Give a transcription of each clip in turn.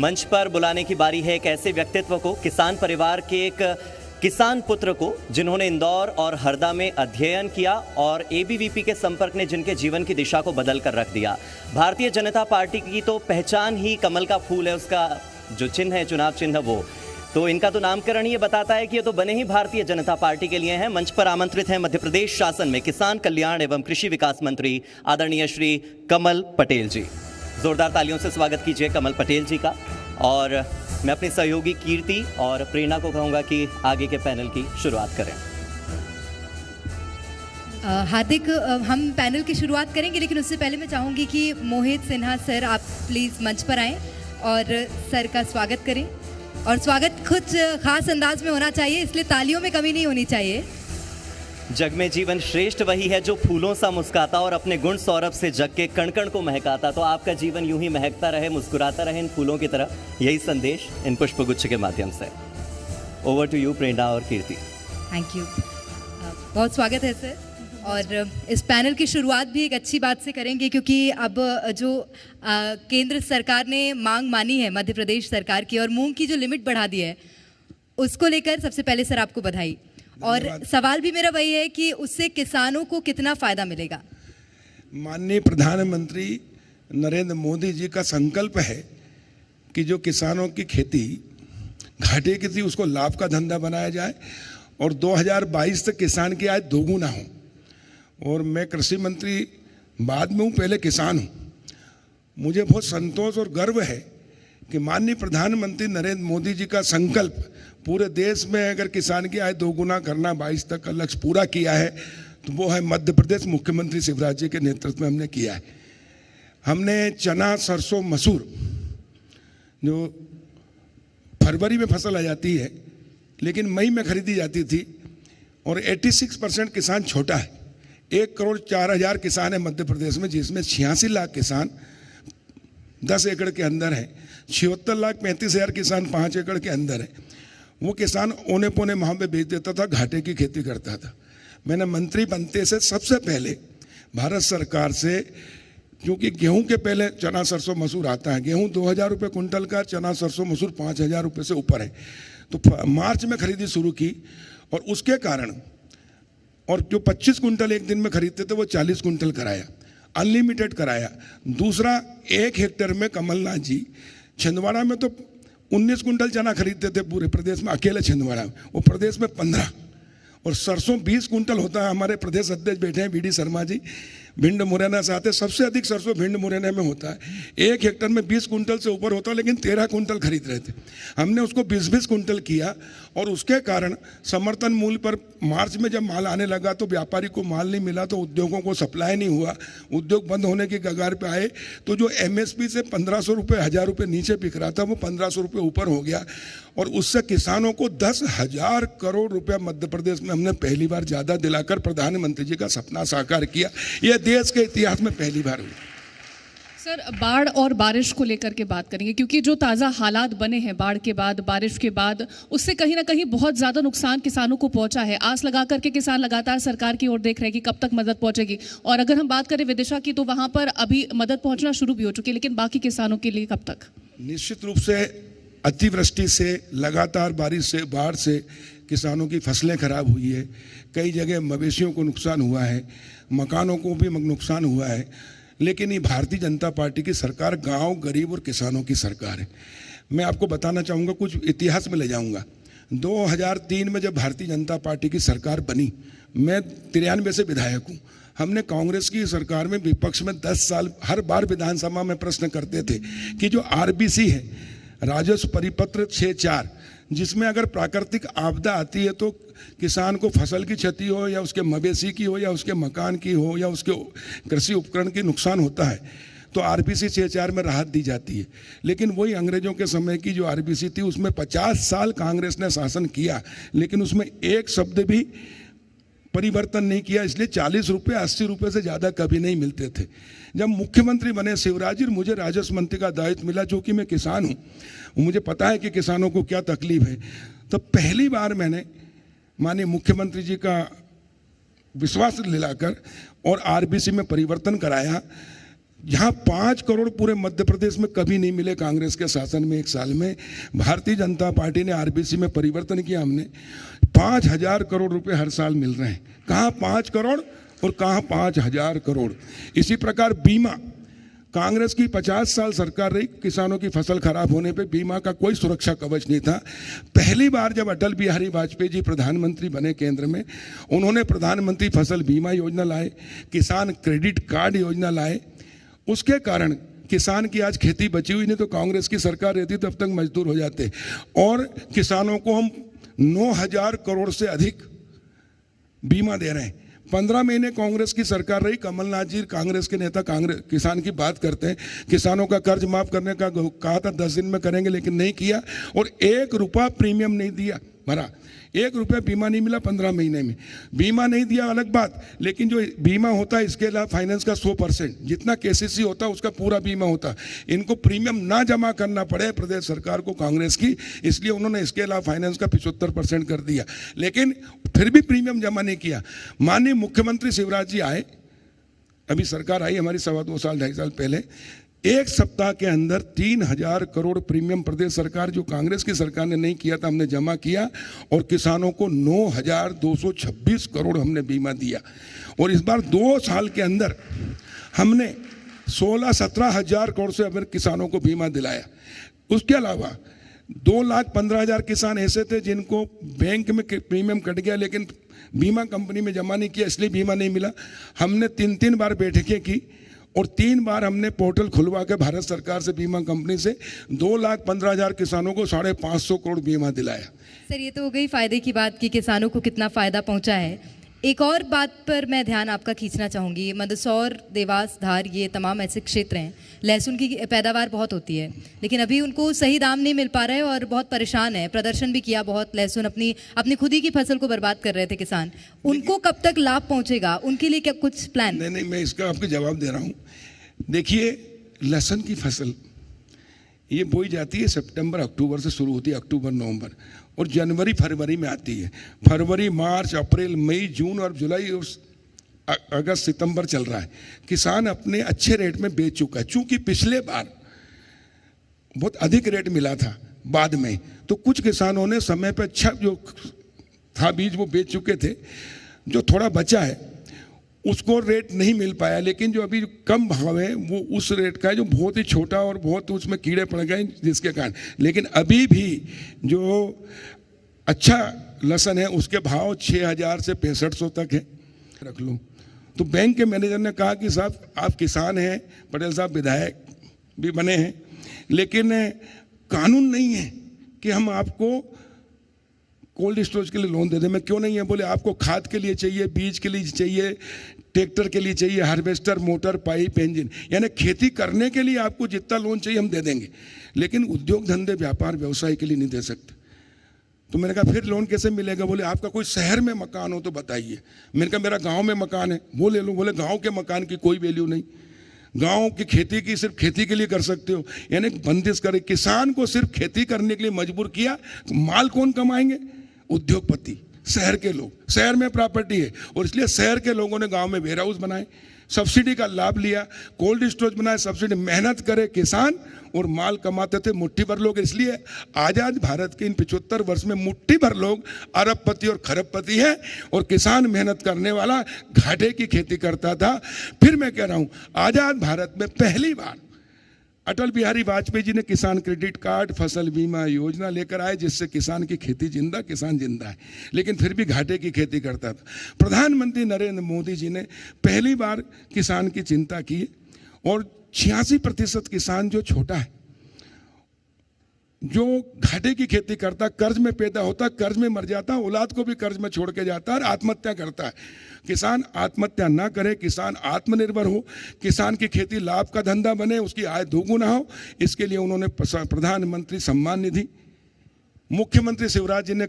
मंच पर बुलाने की बारी है एक ऐसे व्यक्तित्व को, किसान परिवार के एक किसान पुत्र को, जिन्होंने इंदौर और हरदा में अध्ययन किया और एबीवीपी के संपर्क ने जिनके जीवन की दिशा को बदल कर रख दिया। भारतीय जनता पार्टी की तो पहचान ही कमल का फूल है, उसका जो चिन्ह है, चुनाव चिन्ह वो, तो इनका तो नामकरण ये बताता है कि ये तो बने ही भारतीय जनता पार्टी के लिए हैं। मंच पर आमंत्रित हैं मध्य प्रदेश शासन में किसान कल्याण एवं कृषि विकास मंत्री आदरणीय श्री कमल पटेल जी। जोरदार तालियों से स्वागत कीजिए कमल पटेल जी का। और मैं अपनी सहयोगी कीर्ति और प्रेरणा को कहूँगा कि आगे के पैनल की शुरुआत करें। हार्दिक, हम पैनल की शुरुआत करेंगे, लेकिन उससे पहले मैं चाहूँगी कि मोहित सिन्हा सर आप प्लीज़ मंच पर आएँ और सर का स्वागत करें। और स्वागत कुछ खास अंदाज में होना चाहिए, इसलिए तालियों में कमी नहीं होनी चाहिए। जग में जीवन श्रेष्ठ वही है जो फूलों सा मुस्काता और अपने गुण सौरभ से जग के कण कण को महकाता। तो आपका जीवन यूं ही महकता रहे, मुस्कुराता रहे इन फूलों की तरह, यही संदेश इन पुष्पगुच्छ के माध्यम से। ओवर टू यू प्रेरणा और कीर्ति। थैंक यू, बहुत स्वागत है सर। और इस पैनल की शुरुआत भी एक अच्छी बात से करेंगे, क्योंकि अब जो केंद्र सरकार ने मांग मानी है मध्य प्रदेश सरकार की और मूंग की जो लिमिट बढ़ा दी है, उसको लेकर सबसे पहले सर आपको बधाई। और सवाल भी मेरा वही है कि उससे किसानों को कितना फायदा मिलेगा। माननीय प्रधानमंत्री नरेंद्र मोदी जी का संकल्प है कि जो किसानों की खेती घाटे की थी उसको लाभ का धंधा बनाया जाए और 2022 तक किसान की आय दोगुना हो। और मैं कृषि मंत्री बाद में हूँ, पहले किसान हूँ। मुझे बहुत संतोष और गर्व है कि माननीय प्रधानमंत्री नरेंद्र मोदी जी का संकल्प पूरे देश में अगर किसान की आय दोगुना करना 22 तक का लक्ष्य पूरा किया है, तो वो है मध्य प्रदेश मुख्यमंत्री शिवराज जी के नेतृत्व में हमने किया है। हमने चना, सरसों, मसूर जो फरवरी में फसल आ जाती है लेकिन मई में खरीदी जाती थी, और 86% किसान छोटा है। 1,04,000 किसान है मध्य प्रदेश में, जिसमें 86 लाख किसान 10 एकड़ के अंदर है, 76,35,000 किसान 5 एकड़ के अंदर है। वो किसान औने पौने माह में बेच देता था, घाटे की खेती करता था। मैंने मंत्री बनते से सबसे पहले भारत सरकार से, क्योंकि गेहूं के पहले चना, सरसों, मसूर आता है, गेहूं 2,000 रुपये कुंटल का, चना, सरसों, मसूर 5,000 रुपये से ऊपर है, तो मार्च में खरीदी शुरू की। और उसके कारण, और जो 25 कुंटल एक दिन में खरीदते थे वो 40 कुंटल कराया, अनलिमिटेड कराया। दूसरा, 1 हेक्टेयर में कमलनाथ जी छिंदवाड़ा में तो 19 कुंटल चना खरीदते थे पूरे प्रदेश में, अकेले छिंदवाड़ा में, वो प्रदेश में 15। और सरसों 20 कुंटल होता है। हमारे प्रदेश अध्यक्ष बैठे हैं बीडी शर्मा जी, भिंड मुरैना से आते, सबसे अधिक सरसों भिंड मुरैना में होता है। 1 हेक्टेयर में 20 कुंटल से ऊपर होता है, लेकिन 13 कुंटल खरीद रहे थे। हमने उसको 20-20 कुंटल किया, और उसके कारण समर्थन मूल्य पर मार्च में जब माल आने लगा तो व्यापारी को माल नहीं मिला, तो उद्योगों को सप्लाई नहीं हुआ, उद्योग बंद होने की कगार पे आए। तो जो MSP से 1,500 रुपये, 1,000 रुपये नीचे बिक रहा था, वो 1,500 रुपये ऊपर हो गया। और उससे किसानों को 10,000 करोड़ रुपया मध्य प्रदेश में हमने पहली बार ज़्यादा दिलाकर प्रधानमंत्री जी का सपना साकार किया। यह देश के इतिहास में पहली बार हुई। सर, बाढ़ और बारिश को लेकर के बात करेंगे, क्योंकि जो ताज़ा हालात बने हैं बाढ़ के बाद, बारिश के बाद, उससे कहीं ना कहीं बहुत ज़्यादा नुकसान किसानों को पहुंचा है। आस लगा करके किसान लगातार सरकार की ओर देख रहे हैं कि कब तक मदद पहुंचेगी। और अगर हम बात करें विदिशा की, तो वहाँ पर अभी मदद पहुँचना शुरू भी हो चुकी है, लेकिन बाकी किसानों के लिए कब तक? निश्चित रूप से अतिवृष्टि से, लगातार बारिश से, बाढ़ से किसानों की फसलें खराब हुई है। कई जगह मवेशियों को नुकसान हुआ है, मकानों को भी नुकसान हुआ है। लेकिन ये भारतीय जनता पार्टी की सरकार गांव, गरीब और किसानों की सरकार है। मैं आपको बताना चाहूँगा, कुछ इतिहास में ले जाऊँगा। 2003 में जब भारतीय जनता पार्टी की सरकार बनी, मैं 93 से विधायक हूँ। हमने कांग्रेस की सरकार में विपक्ष में 10 साल हर बार विधानसभा में प्रश्न करते थे कि जो RBC है, राजस्व परिपत्र 6/4, जिसमें अगर प्राकृतिक आपदा आती है तो किसान को फसल की क्षति हो, या उसके मवेशी की हो, या उसके मकान की हो, या उसके कृषि उपकरण की नुकसान होता है, तो RBC 6/4 में राहत दी जाती है। लेकिन वही अंग्रेजों के समय की जो RBC थी, उसमें 50 साल कांग्रेस ने शासन किया, लेकिन उसमें एक शब्द भी परिवर्तन नहीं किया। इसलिए 40 रुपये, 80 रुपये से ज़्यादा कभी नहीं मिलते थे। जब मुख्यमंत्री बने शिवराज जी, मुझे राजस्व मंत्री का दायित्व मिला, जो कि मैं किसान हूँ, मुझे पता है कि किसानों को क्या तकलीफ है। तो पहली बार मैंने माननीय मुख्यमंत्री जी का विश्वास दिलाकर और RBC में परिवर्तन कराया। जहाँ 5 करोड़ पूरे मध्य प्रदेश में कभी नहीं मिले कांग्रेस के शासन में एक साल में, भारतीय जनता पार्टी ने आरबीसी में परिवर्तन किया, हमने 5,000 करोड़ रुपए हर साल मिल रहे हैं। कहाँ 5 करोड़ और कहाँ 5,000 करोड़। इसी प्रकार बीमा, कांग्रेस की 50 साल सरकार रही, किसानों की फसल खराब होने पे बीमा का कोई सुरक्षा कवच नहीं था। पहली बार जब अटल बिहारी वाजपेयी जी प्रधानमंत्री बने केंद्र में, उन्होंने प्रधानमंत्री फसल बीमा योजना लाए, किसान क्रेडिट कार्ड योजना लाए। उसके कारण किसान की आज खेती बची हुई, नहीं तो कांग्रेस की सरकार रहती तो अब तक मजदूर हो जाते। और किसानों को हम 9,000 करोड़ से अधिक बीमा दे रहे हैं। 15 महीने कांग्रेस की सरकार रही, कमलनाथ जी कांग्रेस के नेता कांग्रेस किसान की बात करते हैं, किसानों का कर्ज माफ करने का कहा था 10 दिन में करेंगे, लेकिन नहीं किया। और 1 रुपया प्रीमियम नहीं दिया भरा, 1 रुपया बीमा नहीं मिला 15 महीने में। बीमा नहीं दिया अलग बात, लेकिन जो बीमा होता है इसके अलावा फाइनेंस का 100% जितना केसीसी होता है उसका पूरा बीमा होता है। इनको प्रीमियम ना जमा करना पड़े प्रदेश सरकार को कांग्रेस की, इसलिए उन्होंने इसके अलावा फाइनेंस का 75% कर दिया, लेकिन फिर भी प्रीमियम जमा नहीं किया। माननीय मुख्यमंत्री शिवराज जी आए, अभी सरकार आई हमारी 2.25 साल 2.5 साल पहले, 1 सप्ताह के अंदर 3,000 करोड़ प्रीमियम प्रदेश सरकार जो कांग्रेस की सरकार ने नहीं किया था हमने जमा किया, और किसानों को 9,226 करोड़ हमने बीमा दिया। और इस बार 2 साल के अंदर हमने 16-17 हज़ार करोड़ से अगर किसानों को बीमा दिलाया। उसके अलावा 2,15,000 किसान ऐसे थे जिनको बैंक में प्रीमियम कट गया, लेकिन बीमा कंपनी में जमा नहीं किया, इसलिए बीमा नहीं मिला। हमने 3 बार बैठकें की और 3 बार हमने पोर्टल खुलवा के भारत सरकार से बीमा कंपनी से 2,15,000 किसानों को 550 करोड़ बीमा दिलाया। सर, ये तो हो गई फायदे की बात कि किसानों को कितना फायदा पहुंचा है। एक और बात पर मैं ध्यान आपका खींचना चाहूँगी। मंदसौर, देवास, धार, ये तमाम ऐसे क्षेत्र हैं, लहसुन की पैदावार बहुत होती है, लेकिन अभी उनको सही दाम नहीं मिल पा रहा है और बहुत परेशान है। प्रदर्शन भी किया बहुत, लहसुन अपनी खुद ही की फसल को बर्बाद कर रहे थे किसान। उनको कब तक लाभ पहुँचेगा, उनके लिए क्या कुछ प्लान? नहीं, मैं इसका आपको जवाब दे रहा हूँ। देखिए, लहसुन की फसल ये बोई जाती है सितंबर अक्टूबर से शुरू होती है, अक्टूबर नवंबर, और जनवरी फरवरी में आती है। फरवरी, मार्च, अप्रैल, मई, जून और जुलाई और अगस्त, सितंबर चल रहा है। किसान अपने अच्छे रेट में बेच चुका है। चूंकि पिछले बार बहुत अधिक रेट मिला था बाद में, तो कुछ किसानों ने समय पर अच्छा जो था बीज वो बेच चुके थे। जो थोड़ा बचा है उसको रेट नहीं मिल पाया, लेकिन जो अभी कम भाव है वो उस रेट का है जो बहुत ही छोटा और बहुत उसमें कीड़े पड़ गए जिसके कारण। लेकिन अभी भी जो अच्छा लहसुन है उसके भाव 6,000 से 6500 तक है, रख लो। तो बैंक के मैनेजर ने कहा कि साहब आप किसान हैं, पटेल साहब विधायक भी बने हैं, लेकिन कानून नहीं है कि हम आपको कोल्ड स्टोरेज के लिए लोन दे दें। मैं क्यों नहीं है? बोले आपको खाद के लिए चाहिए, बीज के लिए चाहिए, ट्रैक्टर के लिए चाहिए, हार्वेस्टर, मोटर, पाइप, इंजन, यानी खेती करने के लिए आपको जितना लोन चाहिए हम दे देंगे, लेकिन उद्योग धंधे, व्यापार, व्यवसाय के लिए नहीं दे सकते। तो मैंने कहा फिर लोन कैसे मिलेगा? बोले आपका कोई शहर में मकान हो तो बताइए। मैंने कहा मेरा गाँव में मकान है, वो ले लो। बोले गाँव के मकान की कोई वैल्यू नहीं, गांव की खेती की सिर्फ खेती के लिए कर सकते हो, यानी बंदिश करे। किसान को सिर्फ खेती करने के लिए मजबूर किया। माल कौन कमाएंगे? उद्योगपति, शहर के लोग। शहर में प्रॉपर्टी है और इसलिए शहर के लोगों ने गांव में वेयर हाउस बनाए, सब्सिडी का लाभ लिया, कोल्ड स्टोरेज बनाए, सब्सिडी, मेहनत करे किसान और माल कमाते थे मुट्ठी भर लोग। इसलिए आज़ाद भारत के इन 75 वर्ष में मुट्ठी भर लोग अरबपति और खरबपति हैं और किसान मेहनत करने वाला घाटे की खेती करता था। फिर मैं कह रहा हूँ, आज़ाद भारत में पहली बार अटल बिहारी वाजपेयी जी ने किसान क्रेडिट कार्ड, फसल बीमा योजना लेकर आए, जिससे किसान की खेती जिंदा, किसान जिंदा है, लेकिन फिर भी घाटे की खेती करता था। प्रधानमंत्री नरेंद्र मोदी जी ने पहली बार किसान की चिंता की और 86% किसान जो छोटा है, जो घाटे की खेती करता, कर्ज में पैदा होता, कर्ज में मर जाता, औलाद को भी कर्ज में छोड़ के जाता है और आत्महत्या करता है। किसान आत्महत्या ना करे, किसान आत्मनिर्भर हो, किसान की खेती लाभ का धंधा बने, उसकी आय दोगुना हो, इसके लिए उन्होंने प्रधानमंत्री सम्मान निधि, मुख्यमंत्री शिवराज जी ने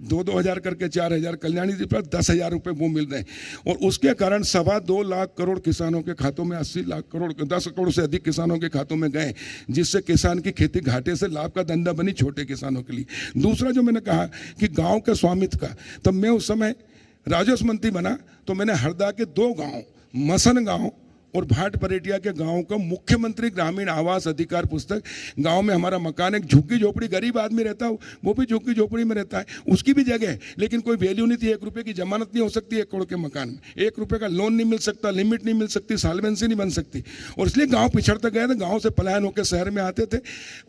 2-2 हज़ार करके 4,000, कल्याणी जी पर 10,000 रुपये वो मिल रहे हैं और उसके कारण 2.25 लाख करोड़ किसानों के खातों में 80 लाख करोड़, 10 करोड़ से अधिक किसानों के खातों में गए, जिससे किसान की खेती घाटे से लाभ का धंधा बनी छोटे किसानों के लिए। दूसरा जो मैंने कहा कि गाँव के स्वामित्व का, तब मैं उस समय राजस्व मंत्री बना तो मैंने हरदा के 2 गाँव, मसन गाँव और भाट परेटिया के गांव का मुख्यमंत्री ग्रामीण आवास अधिकार पुस्तक। गांव में हमारा मकान, एक झुग्गी झोपड़ी, गरीब आदमी रहता है, वो भी झुग्गी झोपड़ी में रहता है, उसकी भी जगह है, लेकिन कोई वैल्यू नहीं थी। 1 रुपये की जमानत नहीं हो सकती 1 करोड़ के मकान में, 1 रुपये का लोन नहीं मिल सकता, लिमिट नहीं मिल सकती, सॉल्वेंसी नहीं बन सकती, और इसलिए गाँव पिछड़ते गए थे, गाँव से पलायन होकर शहर में आते थे,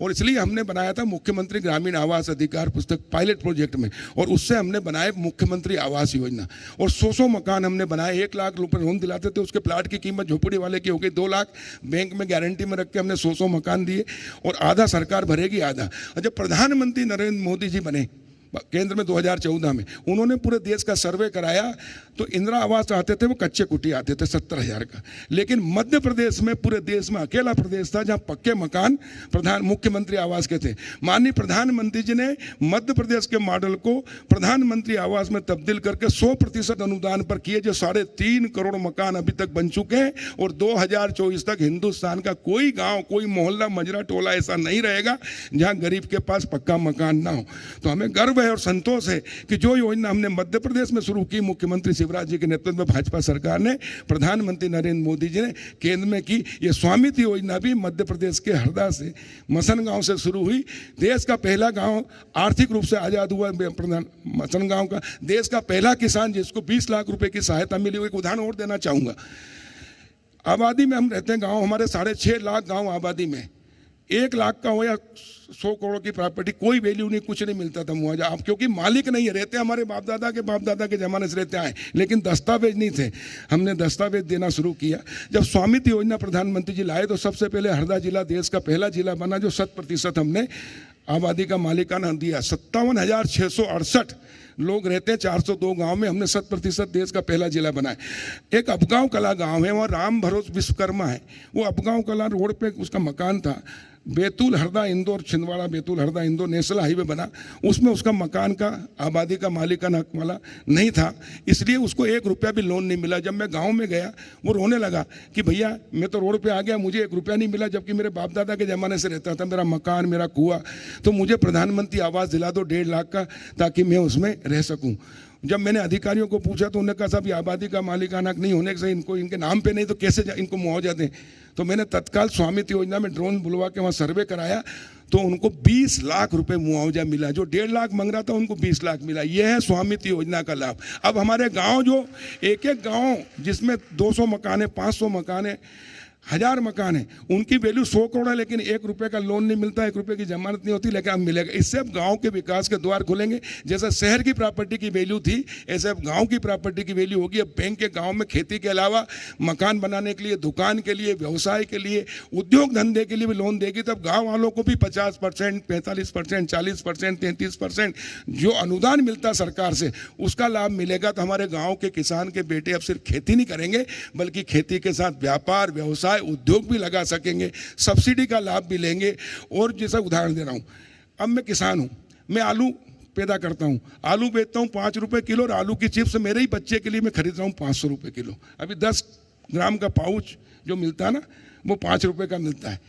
और इसलिए हमने बनाया था मुख्यमंत्री ग्रामीण आवास अधिकार पुस्तक पायलट प्रोजेक्ट में, और उससे हमने बनाए मुख्यमंत्री आवास योजना, और 100 मकान हमने बनाए। 1 लाख रुपए लोन दिलाते थे, उसके प्लाट की कीमत झोपड़ी वाले की हो गई 2 लाख, बैंक में गारंटी में रख के हमने 100 मकान दिए, और आधा सरकार भरेगी आधा। और जब प्रधानमंत्री नरेंद्र मोदी जी बने केंद्र में 2014 में, उन्होंने पूरे देश का सर्वे कराया, तो इंदिरा आवास आते थे वो कच्चे कुटी आते थे 70,000 का, लेकिन मध्य प्रदेश में पूरे देश में अकेला प्रदेश था जहां पक्के मकान मुख्यमंत्री आवास के थे। माननीय प्रधानमंत्री जी ने मध्य प्रदेश के मॉडल को प्रधानमंत्री आवास में तब्दील करके 100% अनुदान पर किए, जो 3.5 करोड़ मकान अभी तक बन चुके हैं, और 2024 तक हिंदुस्तान का कोई गाँव, कोई मोहल्ला, मजरा, टोला ऐसा नहीं रहेगा जहाँ गरीब के पास पक्का मकान ना हो। तो हमें गर्व है और संतोष है कि जो योजना हमने मध्य प्रदेश में शुरू की, मुख्यमंत्री शिवराज जी के नेतृत्व में भाजपा सरकार ने, प्रधानमंत्री नरेंद्र मोदी जी ने केंद्र में की। ये स्वामित्व योजना भी मध्य प्रदेश के हरदा से, मसन गांव से शुरू हुई। देश का पहला गांव आर्थिक रूप से आजाद हुआ मसन गांव का, देश का पहला किसान जिसको 20 लाख रुपए की सहायता मिली। एक उदाहरण और देना चाहूंगा, आबादी में हम रहते हैं गाँव, हमारे 6.5 लाख गाँव आबादी में, 1 लाख का हो या 100 करोड़ की प्रॉपर्टी, कोई वैल्यू नहीं, कुछ नहीं मिलता था मुआवजा। अब क्योंकि मालिक नहीं है, रहते हमारे बाप दादा के ज़माने से रहते आए, लेकिन दस्तावेज नहीं थे, हमने दस्तावेज देना शुरू किया। जब स्वामित्व योजना प्रधानमंत्री जी लाए तो सबसे पहले हरदा जिला देश का पहला जिला बना जो 100% हमने आबादी का मालिकाना दिया। 57,668 लोग रहते हैं 402 गांव में, हमने 100% देश का पहला जिला बनाया। एक अपगांव कला गांव है, वहाँ राम भरोस विश्वकर्मा है, वो अपगांव कला रोड पे उसका मकान था। बैतूल हरदा इंदौर, छिंदवाड़ा बैतूल हरदा इंदौर नेशनल हाईवे बना, उसमें उसका मकान का आबादी का मालिकाना हक वाला नहीं था, इसलिए उसको 1 रुपया भी लोन नहीं मिला। जब मैं गांव में गया, वो रोने लगा कि भैया मैं तो रोड पे आ गया, मुझे 1 रुपया नहीं मिला, जबकि मेरे बाप दादा के ज़माने से रहता था, मेरा मकान, मेरा कुआं, तो मुझे प्रधानमंत्री आवास दिला दो 1.5 लाख का, ताकि मैं उसमें रह सकूँ। जब मैंने अधिकारियों को पूछा तो उन्होंने कहा साहब ये आबादी का मालिकाना हक नहीं होने से इनको, इनके नाम पे नहीं, तो कैसे इनको मुआवजा दें। तो मैंने तत्काल स्वामित्व योजना में ड्रोन बुलवा के वहाँ सर्वे कराया, तो उनको 20 लाख रुपए मुआवजा मिला। जो 1.5 लाख मांग रहा था उनको 20 लाख मिला। यह है स्वामित्व योजना का लाभ। अब हमारे गाँव, जो एक गाँव जिसमें 200 मकान है, 500 मकान है, 1000 मकान है, उनकी वैल्यू 100 करोड़ है, लेकिन 1 रुपये का लोन नहीं मिलता, 1 रुपये की जमानत नहीं होती, लेकिन अब मिलेगा। इससे अब गांव के विकास के द्वार खुलेंगे। जैसा शहर की प्रॉपर्टी की वैल्यू थी, ऐसे अब गांव की प्रॉपर्टी की वैल्यू होगी। अब बैंक के गांव में खेती के अलावा मकान बनाने के लिए, दुकान के लिए, व्यवसाय के लिए, उद्योग धंधे के लिए भी लोन देगी। तब गाँव वालों को भी 50%, 45%, 40%, 33% जो अनुदान मिलता सरकार से, उसका लाभ मिलेगा। तो हमारे गाँव के किसान के बेटे अब सिर्फ खेती नहीं करेंगे, बल्कि खेती के साथ व्यापार, व्यवसाय, उद्योग भी लगा सकेंगे, सब्सिडी का लाभ भी लेंगे। और जैसा उदाहरण दे रहा हूं, अब मैं किसान हूं, मैं आलू पैदा करता हूं, आलू बेचता हूं 5 रुपए किलो, और आलू की चिप्स मेरे ही बच्चे के लिए मैं खरीद रहा हूं 500 रुपए किलो। अभी 10 ग्राम का पाउच जो मिलता है ना, वो 5 रुपए का मिलता है।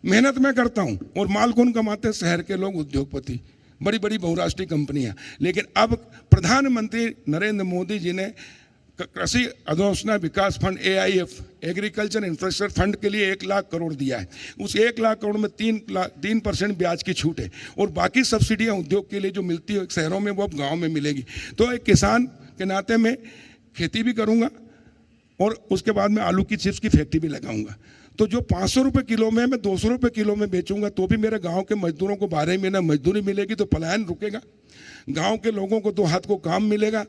मेहनत मैं करता हूं, और माल कौन कमाते हैं? शहर के लोग, उद्योगपति, बड़ी बड़ी बहुराष्ट्रीय कंपनियां। लेकिन अब प्रधानमंत्री नरेंद्र मोदी जी ने कृषि अधोसंरचना विकास fund AIF, agriculture infrastructure fund के लिए 1 लाख करोड़ दिया है। उस 1 लाख करोड़ में 3% ब्याज की छूट है, और बाकी सब्सिडियां उद्योग के लिए जो मिलती है शहरों में, वो अब गाँव में मिलेगी। तो एक किसान के नाते मैं खेती भी करूँगा, और उसके बाद में आलू की चिप्स की फैक्ट्री भी लगाऊंगा। तो जो 500 रुपये किलो में मैं 200 रुपये किलो में बेचूंगा, तो भी मेरे गांव के मजदूरों को 12 महीना मजदूरी मिलेगी, तो पलायन रुकेगा, गांव के लोगों को 2 हाथ को काम मिलेगा।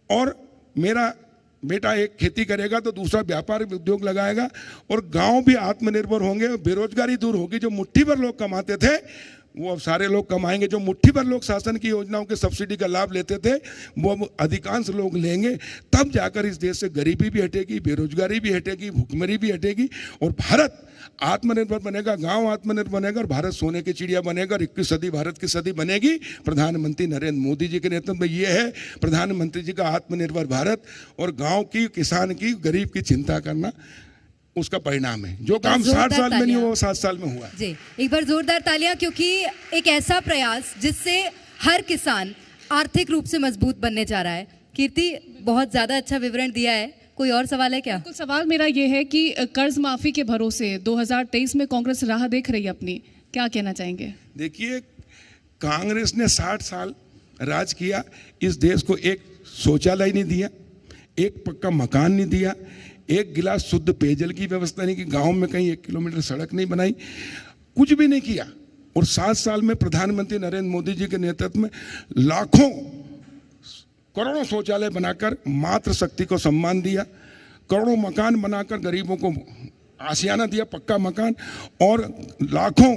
और मेरा बेटा एक खेती करेगा तो दूसरा व्यापार उद्योग लगाएगा, और गांव भी आत्मनिर्भर होंगे, बेरोजगारी दूर होगी। जो मुट्ठी भर लोग कमाते थे वो अब सारे लोग कमाएंगे। जो मुट्ठी भर लोग शासन की योजनाओं के सब्सिडी का लाभ लेते थे, वो अब अधिकांश लोग लेंगे। तब जाकर इस देश से गरीबी भी हटेगी, बेरोजगारी भी हटेगी, भुखमरी भी हटेगी, और भारत आत्मनिर्भर बनेगा, गांव आत्मनिर्भर बनेगा, और भारत सोने की चिड़िया बनेगा, और 21 सदी भारत की सदी बनेगी प्रधानमंत्री नरेंद्र मोदी जी के नेतृत्व में। ये है प्रधानमंत्री जी का आत्मनिर्भर भारत, और गाँव की, किसान की, गरीब की चिंता करना उसका परिणाम है। जो काम 60 साल में नहीं हुआ वो 7 साल में हुआ जी। एक बार जोरदार तालियां, क्योंकि एक ऐसा प्रयास जिससे हर किसान आर्थिक रूप से मजबूत बनने जा रहा है। कीर्ति, बहुत ज़्यादा अच्छा विवरण दिया है। कोई और सवाल है क्या? कुल सवाल मेरा ये है कि कर्ज माफी के भरोसे 2023 में कांग्रेस राह देख रही है अपनी, क्या कहना चाहेंगे? देखिए, कांग्रेस ने 60 साल राज किया, इस देश को एक शौचालय नहीं दिया, एक पक्का मकान नहीं दिया, एक गिलास शुद्ध पेयजल की व्यवस्था नहीं की, गांव में कहीं 1 किलोमीटर सड़क नहीं बनाई, कुछ भी नहीं किया। और 7 साल में प्रधानमंत्री नरेंद्र मोदी जी के नेतृत्व में लाखों करोड़ों शौचालय बनाकर मातृशक्ति को सम्मान दिया, करोड़ों मकान बनाकर गरीबों को आशियाना दिया, पक्का मकान, और लाखों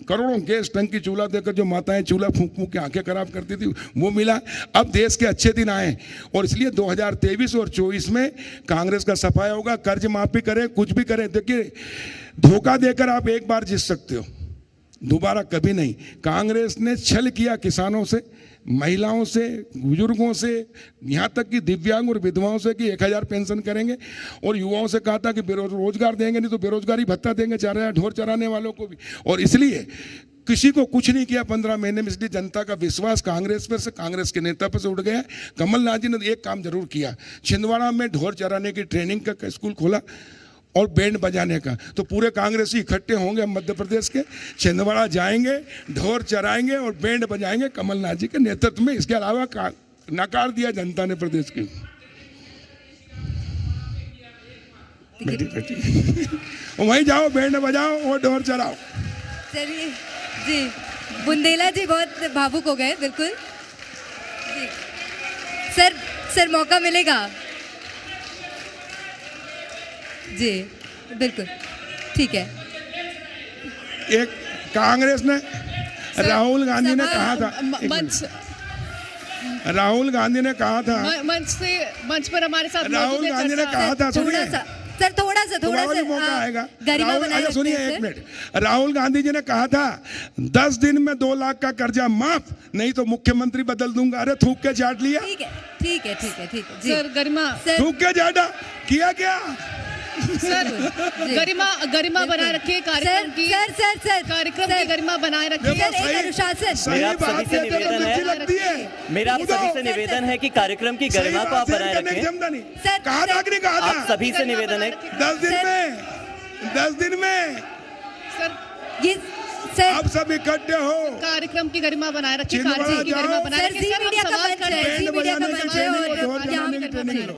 करोड़ों गैस टंकी चूल्हा देकर जो माताएं चूल्हा फूंक फूंक के आंखें खराब करती थी वो मिला। अब देश के अच्छे दिन आए और इसलिए 2023 और 24 में कांग्रेस का सफाया होगा। कर्ज माफी करें, कुछ भी करें, देखिए धोखा देकर आप एक बार जीत सकते हो, दोबारा कभी नहीं। कांग्रेस ने छल किया किसानों से, महिलाओं से, बुजुर्गों से, यहाँ तक कि दिव्यांग और विधवाओं से कि 1000 पेंशन करेंगे, और युवाओं से कहा था कि रोजगार देंगे, नहीं तो बेरोजगारी भत्ता देंगे ढोर चराने वालों को भी। और इसलिए किसी को कुछ नहीं किया 15 महीने में, इसलिए जनता का विश्वास कांग्रेस पर से, कांग्रेस के नेता पर से उठ गया। कमलनाथ जी ने एक काम जरूर किया, छिंदवाड़ा में ढोर चराने की ट्रेनिंग का स्कूल खोला और बैंड बजाने का। तो पूरे कांग्रेसी इकट्ठे होंगे, हम मध्य प्रदेश के छिंदवाड़ा जाएंगे, ढोर चराएंगे और बैंड बजाएंगे कमलनाथ जी के नेतृत्व में। इसके अलावा नकार दिया जनता ने प्रदेश की। वहीं जाओ, बैंड बजाओ और ढोर चराओ। चलिए जी, बुंदेला जी बहुत भावुक हो गए, बिल्कुल जी। सर मौका मिलेगा जी, बिल्कुल ठीक है। एक कांग्रेस ने राहुल गांधी ने कहा था, राहुल गांधी ने कहा था, मंच पर हमारे साथ राहुल गांधी ने कहा था, सुनिए सर थोड़ा सा मौका आएगा। गरिमा सुनिए एक मिनट, राहुल गांधी जी ने कहा था 10 दिन में 2 लाख का कर्जा माफ, नहीं तो मुख्यमंत्री बदल दूंगा। अरे थूक के चाट लिया। ठीक है जी। सर गरिमा, थूक के चाटा किया क्या? सर गरिमा बनाए रखिए कार्यक्रम की, कार्यक्रम की गरिमा बनाए रखिए। अनुशासन। मेरा आप सभी से निवेदन है, मेरा आप सभी से निवेदन है कि कार्यक्रम की गरिमा को आप बनाए रखें। कहा था कि नहीं कहा था? आप सभी से निवेदन है 10 दिन में सर आप सब इकट्ठे हो, कार्यक्रम की गरिमा बनाए रखिए, कार्यक्रम की गरिमा बनाए रखिए। सर, मीडिया का मंच है, बैंड बजाने की ट्रेनिंग और ढोल बजाने की ट्रेनिंग।